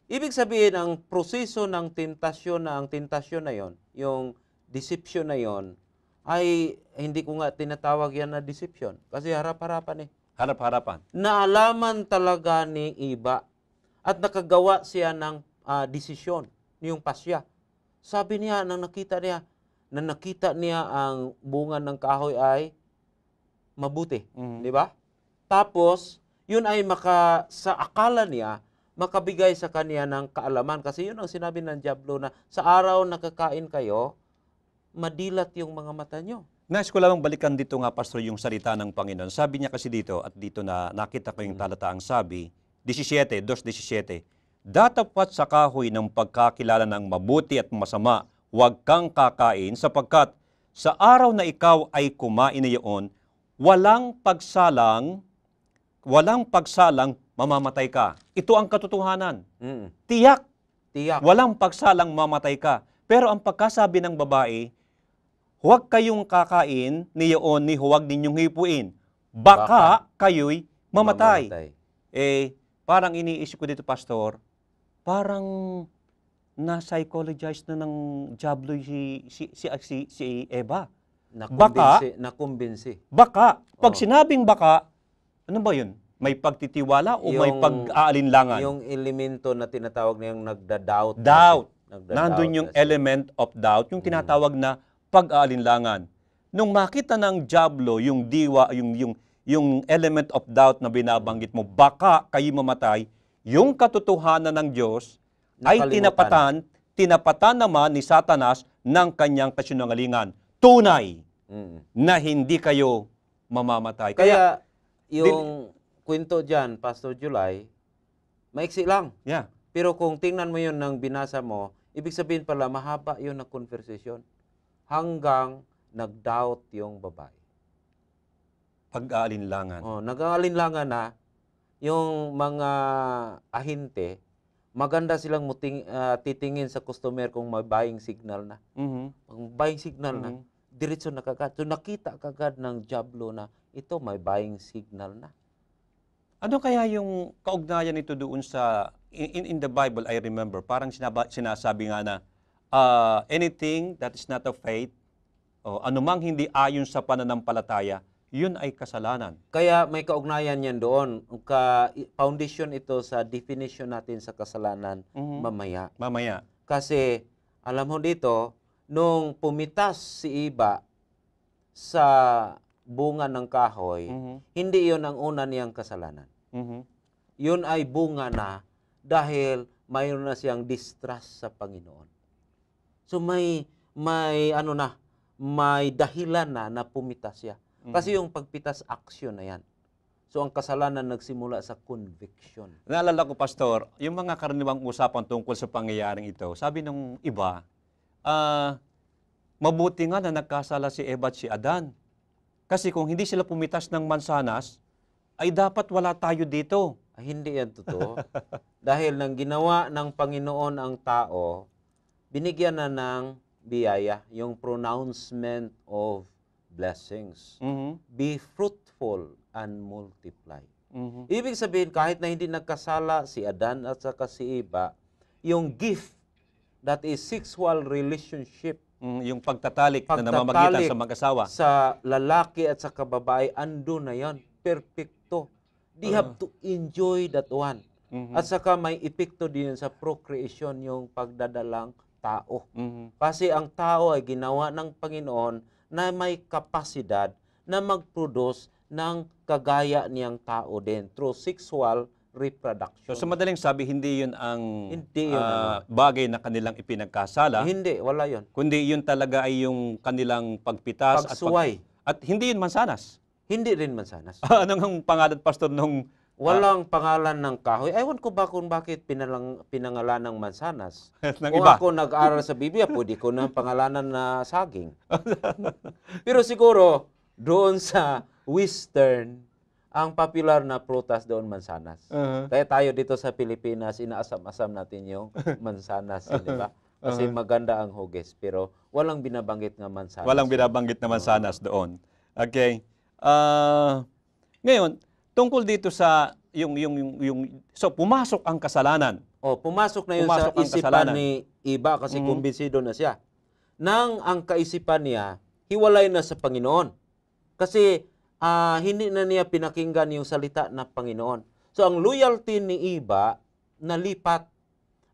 D: Ibig sabihin, ang proseso ng tentasyon na yon, yung deception na yon, ay hindi ko nga tinatawag yan na deception. Kasi harap-harapan eh.
C: Harap-harapan.
D: Naalaman talaga ni Eva at nakagawa siya ng desisyon, yung pasya. Sabi niya, nang nakita niya ang bunga ng kahoy ay mabuti. Di ba? Tapos, yun ay sa akala niya, makabigay sa kanya ng kaalaman. Kasi yun ang sinabi ng diablo na sa araw nakakain kayo, madilat yung mga mata nyo.
C: Nais ko lamang balikan dito nga, Pastor, yung salita ng Panginoon. Sabi niya kasi dito, at dito na nakita ko yung talataang sabi, 2:17, datapat sa kahoy ng pagkakilala ng mabuti at masama, huwag kang kakain, sapagkat sa araw na ikaw ay kumain niyon, walang pagsalang mamamatay ka. Ito ang katotohanan. Tiyak. Walang pagsalang mamatay ka. Pero ang pagkasabi ng babae, huwag kayong kakain niyon ni huwag ninyong hipuin. Baka kayo'y mamatay. Parang iniisip ko dito, Pastor, parang na-psychologize na ng diablo si Eva.
D: Nakumbinsi.
C: Baka, pag sinabing baka, ano ba yun? May pagtitiwala o may
D: Yung-
C: pag-aalinlangan?
D: Yung elemento na tinatawag niyang nagda-doubt.
C: Doubt.
D: Nagda-doubt
C: Nandun yung
D: na siya.
C: element of doubt, yung tinatawag na pag-aalinlangan. Nung makita ng Diablo, yung diwa, yung element of doubt na binabanggit mo, baka kayo mamatay, yung katotohanan ng Diyos ay
D: Nakalimutan.
C: tinapatan naman ni Satanas ng kanyang kasinungalingan. Tunay
D: Mm.
C: na hindi kayo mamamatay.
D: Kaya yung kwento dyan, Pastor July, maiksi lang.
C: yeah.
D: Pero kung tingnan mo yun ng binasa mo, ibig sabihin pala, mahaba yun na conversation. Hanggang nag-doubt yung babae.
C: Pag-aalinlangan.
D: Oh, nag-aalinlangan na yung mga ahinte, maganda silang titingin sa customer kung may buying signal na.
C: Mhm.
D: Ang buying signal na,
C: Mhm.
D: diretso na kagad. So nakita kagad ng Diablo na ito may buying signal na.
C: Ano kaya yung kaugnayan nito doon sa, in the Bible, I remember, parang sinasabi nga na, anything that is not of faith, o anumang hindi ayon sa pananampalataya, yun ay kasalanan.
D: Kaya may kaugnayan yan doon. Foundation ito sa definition natin sa kasalanan
C: Mhm.
D: mamaya.
C: Mamaya.
D: Kasi, alam mo dito, nung pumitas si Iba sa bunga ng kahoy,
C: Mhm.
D: hindi yon ang una niyang kasalanan.
C: Mhm.
D: Yun ay bunga na dahil mayroon na siyang distrust sa Panginoon. So may dahilan na pumitas siya. Kasi yung pagpitas, action na yan. So ang kasalanan nagsimula sa conviction.
C: Naalala ko, Pastor, yung mga karaniwang usapan tungkol sa pangyayaring ito, sabi nung iba, mabuti nga na nagkasala si Eva at si Adan. Kasi kung hindi sila pumitas ng mansanas, ay dapat wala tayo dito.
D: Ay, hindi yan totoo. Dahil nang ginawa ng Panginoon ang tao, binigyan na ng biyaya, yung pronouncement of blessings.
C: Mhm.
D: Be fruitful and multiply.
C: Mhm.
D: Ibig sabihin, kahit na hindi nagkasala si Adan at saka si Eva, yung gift that is sexual relationship
C: Yung pagtatalik na namamagitan sa mag-asawa.
D: sa lalaki at sa babae, ando na yan. Perfecto. They have to enjoy that one.
C: Mhm.
D: At saka may epekto din sa procreation, yung pagdadalang tao.
C: Mhm.
D: Kasi ang tao ay ginawa ng Panginoon na may kapasidad na mag-produce ng kagaya niyang tao din through sexual reproduction.
C: So sa madaling sabi, hindi yun ang
D: Hindi yun
C: bagay na kanilang ipinagkasala,
D: Hindi, wala yon.
C: kundi yun talaga ay yung kanilang pagpitas
D: Pagsuway.
C: at hindi yun mansanas.
D: Hindi rin mansanas.
C: Anong ang pangalan, Pastor, nung
D: Walang pangalan ng kahoy. Ewan ko ba kung bakit pinangalan ng mansanas.
C: ng
D: Kung
C: iba?
D: ako nag-aral sa Biblia, pwede ko na pangalanan na saging. Pero siguro, doon sa Western, ang popular na prutas doon mansanas. Kaya tayo dito sa Pilipinas, inaasam-asam natin yung mansanas, di ba? Kasi maganda ang hugis, pero walang binabanggit nga mansanas.
C: Walang binabanggit na mansanas doon. Okay. Ngayon, tungkol dito sa so pumasok ang kasalanan.
D: Pumasok na yun
C: Pumasok
D: sa
C: ang
D: isipan
C: kasalanan.
D: ni Iba kasi kumbinsido na siya. Nang ang kaisipan niya, hiwalay na sa Panginoon. Kasi hindi na niya pinakinggan yung salita ng Panginoon. So ang loyalty ni Iba nalipat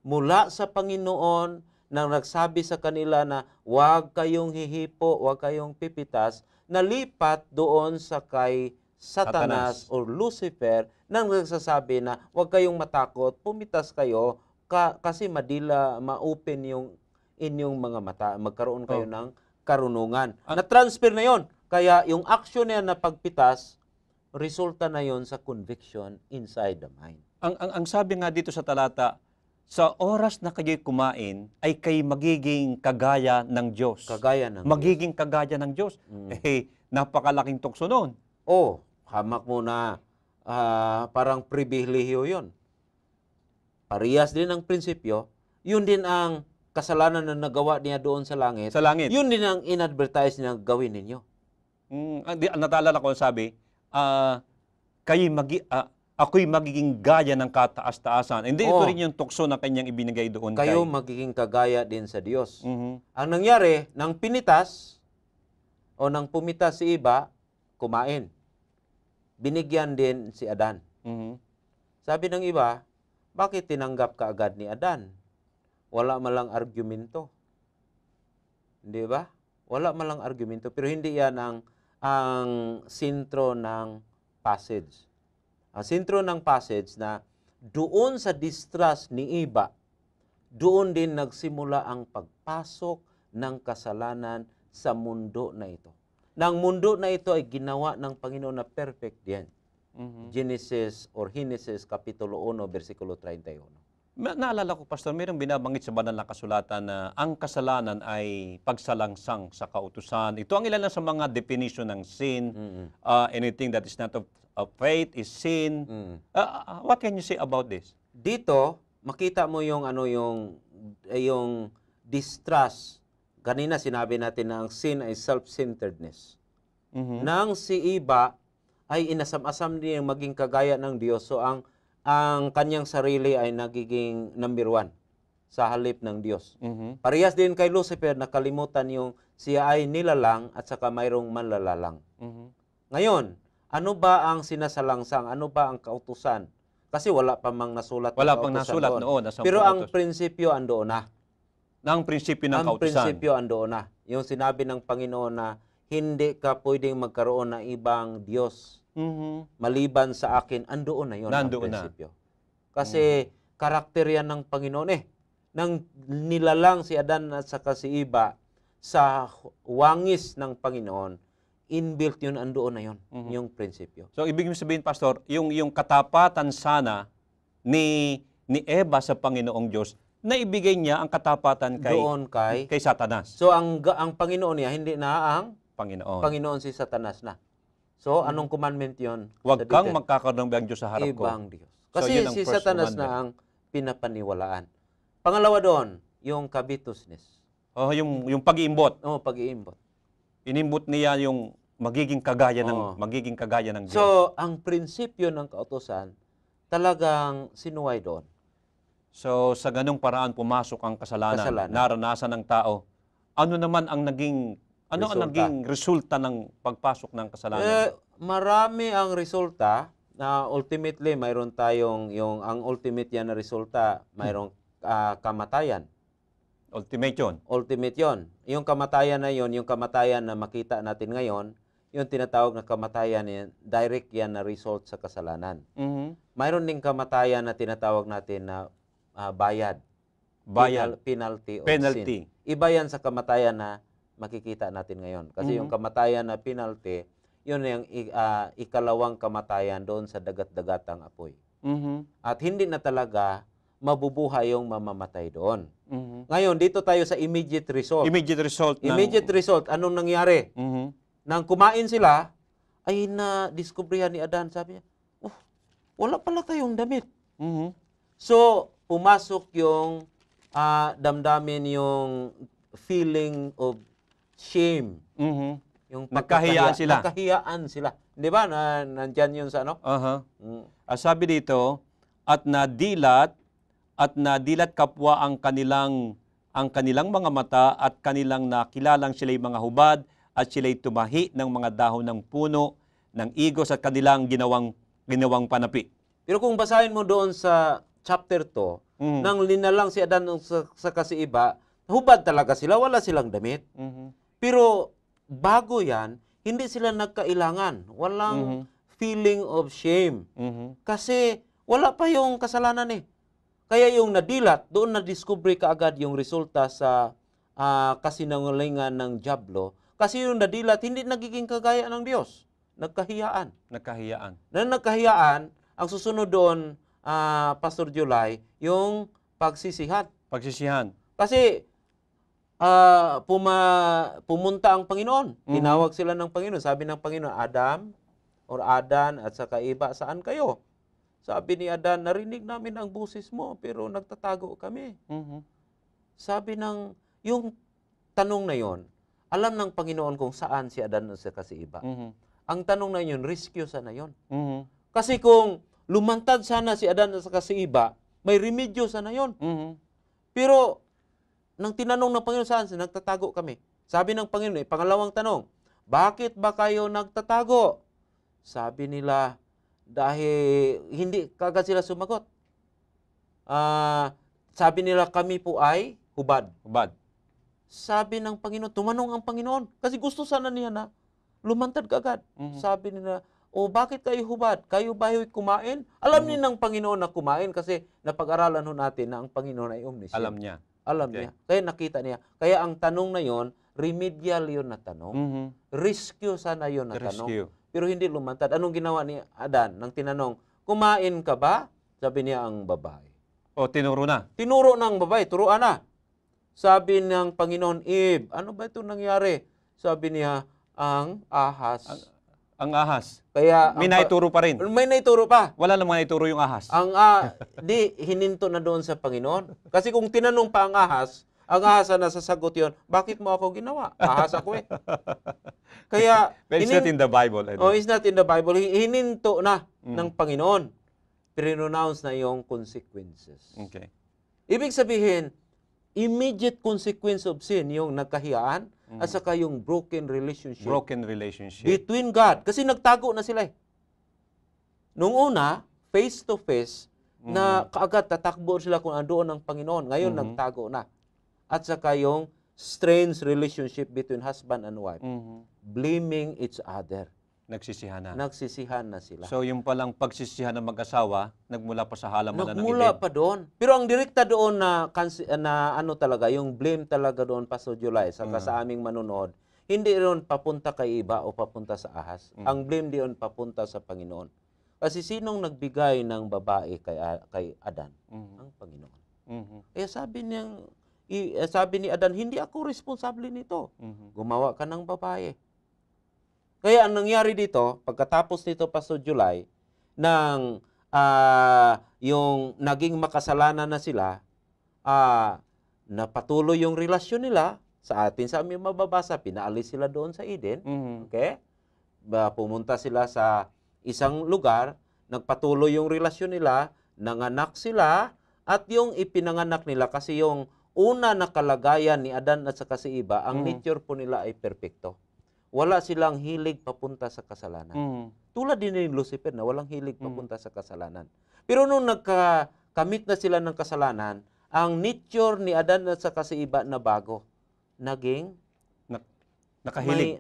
D: mula sa Panginoon na nagsabi sa kanila na huwag kayong hihipo, huwag kayong pipitas, nalipat doon sa kay Satanas or Lucifer nang nagsasabi na huwag kayong matakot, pumitas kayo kasi ma-open yung inyong mga mata, magkaroon kayo ng karunungan. Na-transfer na yon. Kaya yung action niya na pagpitas, resulta na yon sa conviction inside the mind.
C: Ang sabi nga dito sa talata, sa oras na kayo'y kumain, ay kayo magiging kagaya ng Diyos.
D: Kagaya ng
C: Magiging kagaya ng Diyos. Napakalaking tukso noon.
D: Hamak mo na parang pribilehiyo yon. Parehas din ang prinsipyo, yun din ang kasalanan na nagawa niya doon sa langit.
C: Sa langit.
D: Yun din ang in-advertise niya gawin ninyo.
C: Nataalala ko sabi, ako'y magiging gaya ng kataas-taasan. Hindi ito rin yung tukso na kanyang ibinigay doon.
D: Kayo magiging kagaya din sa Diyos.
C: Mhm.
D: Ang nangyari, nang pinitas o nang pumitas si Iba, kumain. Binigyan din si Adan.
C: Mhm.
D: Sabi ng iba, bakit tinanggap ka agad ni Adan? Wala malang argumento. Hindi ba? Wala malang argumento. Pero hindi yan ang sentro ng passage. Ang sentro ng passage na doon sa distrust ni Eva, doon din nagsimula ang pagpasok ng kasalanan sa mundo na ito. Nang mundo na ito ay ginawa ng Panginoon na perfect yan. Genesis Kapitulo 1, versikulo 31.
C: Naalala ko, Pastor, mayroong binabanggit sa banal na kasulatan na ang kasalanan ay pagsalangsang sa kautusan. Ito ang ilan lang sa mga definition ng sin. Anything that is not of faith is sin. What can you say about this?
D: Dito, makita mo yung distrust. Kanina sinabi natin na ang sin ay self-centeredness. Nang si Eva ay inasam-asam din maging kagaya ng Diyos. So ang kanyang sarili ay nagiging number 1 sa halip ng Diyos. Parehas din kay Lucifer, nakalimutan yung siya ay nilalang at saka mayroong manlalalang. Ngayon, ano ba ang sinasalangsang? Ano ba ang kautusan? Kasi wala pa mang nasulat.
C: Wala pang nasulat noon.
D: Pero ang prinsipyo andoon na.
C: Ng prinsipyo ng kautusan.
D: Ang prinsipyo andoon na. Yung sinabi ng Panginoon na hindi ka pwedeng magkaroon ng ibang Diyos. Maliban sa akin, andoon na yun ang prinsipyo. Kasi karakter yan ng Panginoon Nang nilalang si Adan at saka si Eva sa wangis ng Panginoon, inbuilt yun, andoon na yun, yung prinsipyo.
C: So, ibig sabihin, Pastor, yung katapatan sana ni Eva sa Panginoong Diyos, na ibigay niya ang katapatan kay Satanas.
D: So, ang Panginoon niya, hindi na ang
C: Panginoon
D: si Satanas na. So, anong commandment yun?
C: Huwag kang magkakaroon ng Diyos sa harap ko.
D: Ibang Diyos. Kasi si Satanas na ang pinapaniwalaan. Pangalawa doon, yung covetousness.
C: Yung pag-iimbot.
D: Pag-iimbot.
C: Inimbot niya yung magiging kagaya ng Diyos.
D: So, ang prinsipyo ng kautusan, talagang sinuway doon.
C: So, sa ganung paraan pumasok ang kasalanan. Naranasan ng tao. Ano naman ang naging resulta ng pagpasok ng kasalanan?
D: Marami ang resulta na ultimately mayroon tayong ang ultimate yan na resulta, mayroong kamatayan. Ultimate yon. Yung kamatayan na yon, yung kamatayan na makita natin ngayon, yung tinatawag na kamatayan yan, direct yan na result sa kasalanan. Mayroon ding kamatayan na tinatawag natin na bayad. Penalty of sin. Iba yan sa kamatayan na makikita natin ngayon. Kasi yung kamatayan na penalty, yun yung ikalawang kamatayan doon sa dagat-dagatang apoy. At hindi na talaga mabubuhay yung mamamatay doon. Ngayon, dito tayo sa immediate result. Immediate result. Anong nangyari? Nang kumain sila, ay na-discoveryan ni Adan, sabi niya, wala pala tayong damit. So, pumasok yung damdamin, yung feeling of shame. Yung Nagkahiyaan sila. Di ba? Nandyan yun sa ano?
C: Sabi dito, at nadilat kapwa ang kanilang mga mata at kanilang nakilalang sila'y mga hubad at sila'y tumahi ng mga dahon ng puno ng igos at kanilang ginawang panapi.
D: Pero kung basahin mo doon sa chapter 2, nang linalang si Adan sa kasi iba, hubad talaga sila, wala silang damit. Pero bago yan, hindi sila nagkailangan. Walang feeling of shame. Kasi wala pa yung kasalanan Kaya yung nadilat, doon na-discover kaagad yung resulta sa kasinungalingan ng dyablo. Kasi yung nadilat, hindi nagiging kagaya ng Diyos. Nagkahiyaan. Nagkahiyaan, ang susunod doon, Pastor July, yung pagsisihan. Kasi pumunta ang Panginoon. Tinawag sila ng Panginoon. Sabi ng Panginoon, Adan at saka Eva, saan kayo? Sabi ni Adan, narinig namin ang boses mo, pero nagtatago kami. Sabi yung tanong na yon, alam ng Panginoon kung saan si Adan at saka si Eva. Ang tanong na yun, rescue sana yun. Kasi kung lumantad sana si Adan at saka si Eva, may remedyo sana yun. Pero, nang tinanong ng Panginoon saan, nagtatago kami. Sabi ng Panginoon, pangalawang tanong, bakit ba kayo nagtatago? Sabi nila, Dahil hindi kagad sila sumagot. Sabi nila, kami po ay hubad.
C: Hubad.
D: Sabi ng Panginoon, tumanong ang Panginoon. Kasi gusto sana niya na lumantad kagad. Sabi nila, bakit kayo hubad? Kayo ba kumain? Alam niya ng Panginoon na kumain kasi napag-aralan natin na ang Panginoon ay omniscient.
C: Alam niya.
D: Alam niya. Kaya nakita niya. Kaya ang tanong na yon, remedial yun na tanong. Rescue sana yun na tanong. Pero hindi lumantad. Anong ginawa ni Adan nang tinanong, kumain ka ba? Sabi niya ang babae.
C: Tinuro na.
D: Tinuro ng babae, turuan na. Sabi ng Panginoon, Eve, ano ba ito nangyari? Sabi niya, ang ahas.
C: Ang ahas.
D: Kaya
C: may naituro pa rin.
D: May naituro pa.
C: Wala namang naituro yung ahas.
D: Hininto na doon sa Panginoon. Kasi kung tinanong pa ang ahas na sasagot yun, bakit mo ako ginawa? Ahas ako eh. Kaya,
C: but it's not in the Bible.
D: It's not in the Bible. Hininto na ng Panginoon. Pre-renounce na yung consequences.
C: Okay.
D: Ibig sabihin, immediate consequence of sin, yung nagkahiyaan, at saka yung broken relationship.
C: Broken relationship.
D: Between God. Kasi nagtago na sila eh. Nung una, face to face, na kaagad tatakbo sila kung andoon ang Panginoon. Ngayon, nagtago na. At saka yung strained relationship between husband and wife. Blaming each other.
C: Nagsisihan na.
D: Nagsisihan na sila.
C: So yung palang pagsisihan ng mag-asawa, nagmula pa sa halaman ng Eden.
D: Nagmula pa doon. Pero ang direkta doon na ano talaga, yung blame talaga doon, Pastor July, saka sa aming manonood, hindi doon papunta kay iba o papunta sa ahas. Ang blame doon papunta sa Panginoon. Kasi sinong nagbigay ng babae kay Adan? Ang Panginoon. Kaya sabi ni Adan, hindi ako responsable nito. Gumawa ka ng babae. Kaya ang nangyari dito, pagkatapos nito, Pastor July, nang yung naging makasalanan na sila, napatuloy yung relasyon nila, sa aming mababasa, pinaalis sila doon sa Eden. Okay? Pumunta sila sa isang lugar, nagpatuloy yung relasyon nila, nanganak sila, at yung ipinanganak nila, kasi yung una na kalagayan ni Adan at saka si Eva, ang nature po nila ay perpekto. Wala silang hilig papunta sa kasalanan. Tulad din ni Lucifer na walang hilig papunta sa kasalanan. Pero nung nagkamit na sila ng kasalanan, ang nature ni Adan at saka si Eva na bago, naging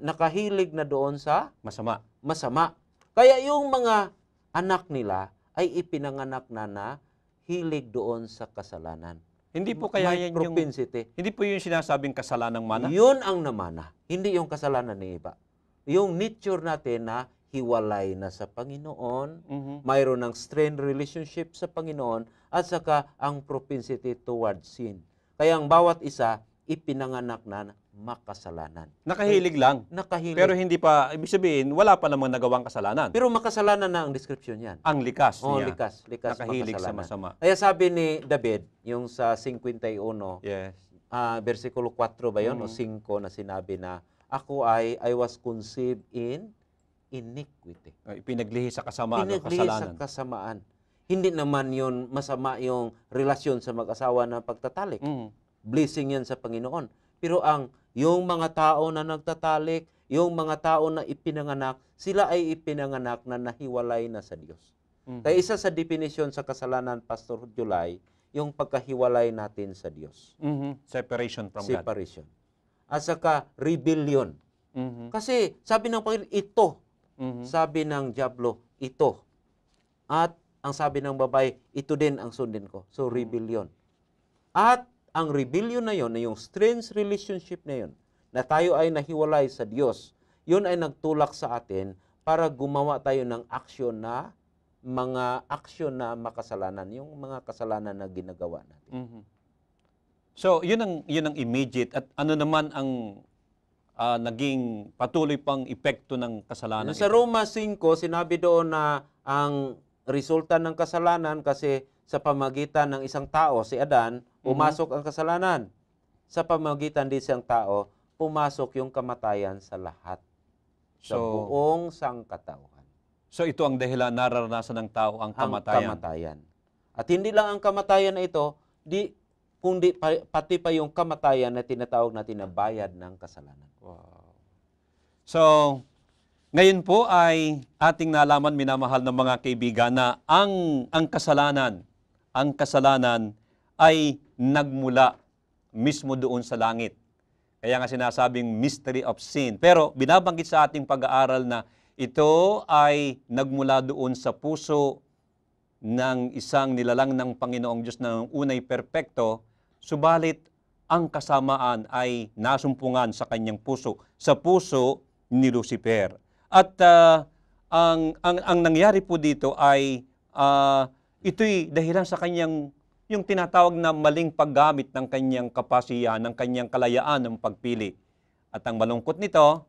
D: nakahilig na doon sa masama. Kaya yung mga anak nila ay ipinanganak na hilig doon sa kasalanan.
C: Hindi po kaya yan yung hindi po yung sinasabing kasalanang mana?
D: Yun ang namana. Hindi yung kasalanan ni Eva. Yung nature natin na hiwalay na sa Panginoon, mayroon ng strained relationship sa Panginoon, at saka ang propensity towards sin. Kaya ang bawat isa, ipinanganak na makasalanan.
C: Nakahilig lang.
D: Nakahilig.
C: Pero hindi pa, ibig sabihin, wala pa namang nagawang kasalanan.
D: Pero makasalanan na ang description yan.
C: Ang likas niya.
D: Likas.
C: Nakahilig sa
D: makasalanan.
C: masama.
D: Kaya sabi ni David, yung sa 51,
C: Yes.
D: versikulo 4 ba yun, o 5 na sinabi na, I was conceived in iniquity.
C: Ipinaglihi sa kasamaan o
D: Pinaglihi
C: kasalanan.
D: sa kasamaan. Hindi naman yun masama yung relasyon sa mag-asawa na pagtatalik. Blessing yan sa Panginoon. Pero yung mga tao na nagtatalik, yung mga tao na ipinanganak, sila ay ipinanganak na nahiwalay na sa Diyos. Kaya isa sa definisyon sa kasalanan, Pastor July, yung pagkahiwalay natin sa Diyos.
C: Separation from God.
D: Separation. At saka rebellion. Kasi sabi ng Panginoon, ito. Sabi ng Diablo, ito. At ang sabi ng babae, ito din ang sundin ko. So rebellion. At ang rebellion na yon, na yung strange relationship na yon, na tayo ay nahiwalay sa Diyos, yun ay nagtulak sa atin para gumawa tayo ng aksyon na mga aksyon na makasalanan, yung mga kasalanan na ginagawa natin.
C: So, yun ang immediate. At ano naman ang naging patuloy pang epekto ng kasalanan?
D: Sa Roma 5, sinabi doon na ang resulta ng kasalanan kasi sa pamagitan ng isang tao, si Adan, pumasok ang kasalanan. Sa pamagitan din isang tao, pumasok yung kamatayan sa lahat. Sa buong sangkatauhan.
C: So ito ang dahilan nararanasan ng tao ang kamatayan.
D: Ang kamatayan. At hindi lang ang kamatayan na ito, kundi pati pa yung kamatayan na tinatawag natin na bayad ng kasalanan.
C: Wow. So, Ngayon po ay ating nalaman, minamahal ng mga kaibigan, na ang kasalanan ay nagmula mismo doon sa langit. Kaya nga sinasabing mystery of sin. Pero binabanggit sa ating pag-aaral na ito ay nagmula doon sa puso ng isang nilalang ng Panginoong Diyos na unay perpekto, subalit ang kasamaan ay nasumpungan sa kanyang puso, sa puso ni Lucifer. At ang nangyari po dito ay ito'y dahilan sa kanyang yung tinatawag na maling paggamit ng kanyang kapasiyan, ng kanyang kalayaan ng pagpili. At ang malungkot nito,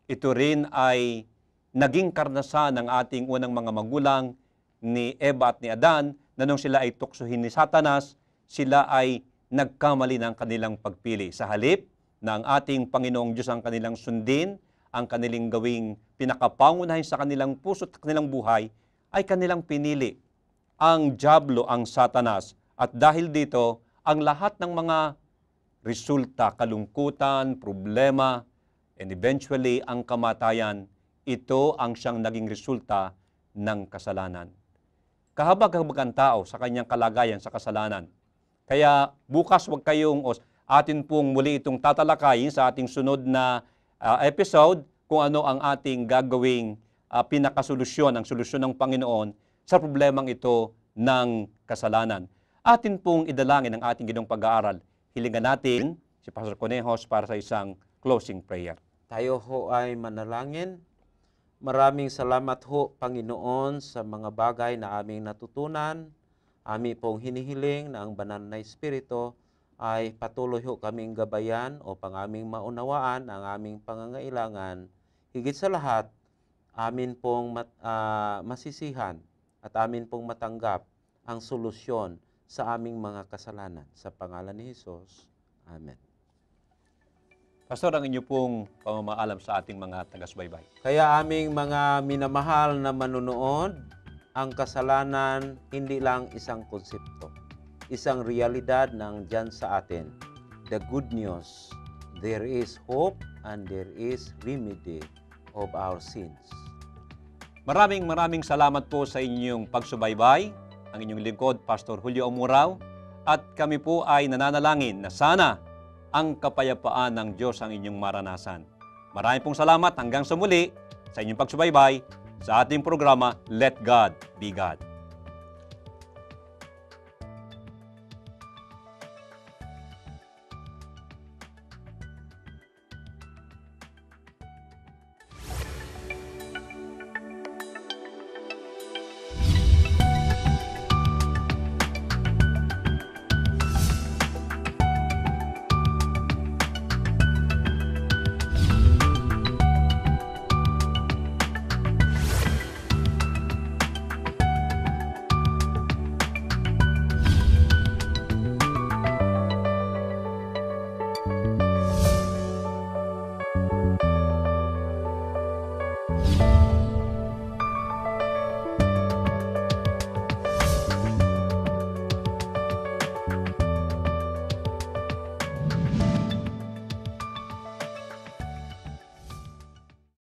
C: ito rin ay naging karnasan ng ating unang mga magulang ni Eva at ni Adan, na nung sila ay tuksohin ni Satanas, sila ay nagkamali ng kanilang pagpili. Sa halip na ang ating Panginoong Diyos ang kanilang sundin, ang kanilang gawing pinakapangunahin sa kanilang puso at kanilang buhay, ay kanilang pinili ang dyablo, ang Satanas. At dahil dito, ang lahat ng mga resulta, kalungkutan, problema, and eventually ang kamatayan, ito ang siyang naging resulta ng kasalanan. Kahabag-habag ang tao sa kanyang kalagayan sa kasalanan. Kaya bukas huwag kayong, atin pong muli itong tatalakayin sa ating sunod na episode kung ano ang ating gagawing pinakasolusyon, ang solusyon ng Panginoon sa problemang ito ng kasalanan. Atin pong idalangin ang ating ginong pag-aaral. Hilingan natin si Pastor Conejos para sa isang closing prayer.
D: Tayo ho ay manalangin. Maraming salamat ho, Panginoon, sa mga bagay na aming natutunan. Ami pong hinihiling na ang banal na Espiritu ay patuloy ho kaming gabayan upang aming maunawaan ang aming pangangailangan. Higit sa lahat, amin pong masisihan at amin pong matanggap ang solusyon sa aming mga kasalanan. Sa pangalan ni Jesus. Amen.
C: Pastor, ang inyo pong pamamaalam sa ating mga taga-subaybay.
D: Kaya aming mga minamahal na manunood, ang kasalanan hindi lang isang konsepto, isang realidad na andyan sa atin. The good news, there is hope and there is remedy of our sins.
C: Maraming salamat po sa inyong pagsubaybay. Ang inyong lingkod, Pastor Julio Omurao, at kami po ay nananalangin na sana ang kapayapaan ng Diyos ang inyong maranasan. Maraming pong salamat hanggang sa muli sa inyong pagsubaybay sa ating programa, Let God Be God.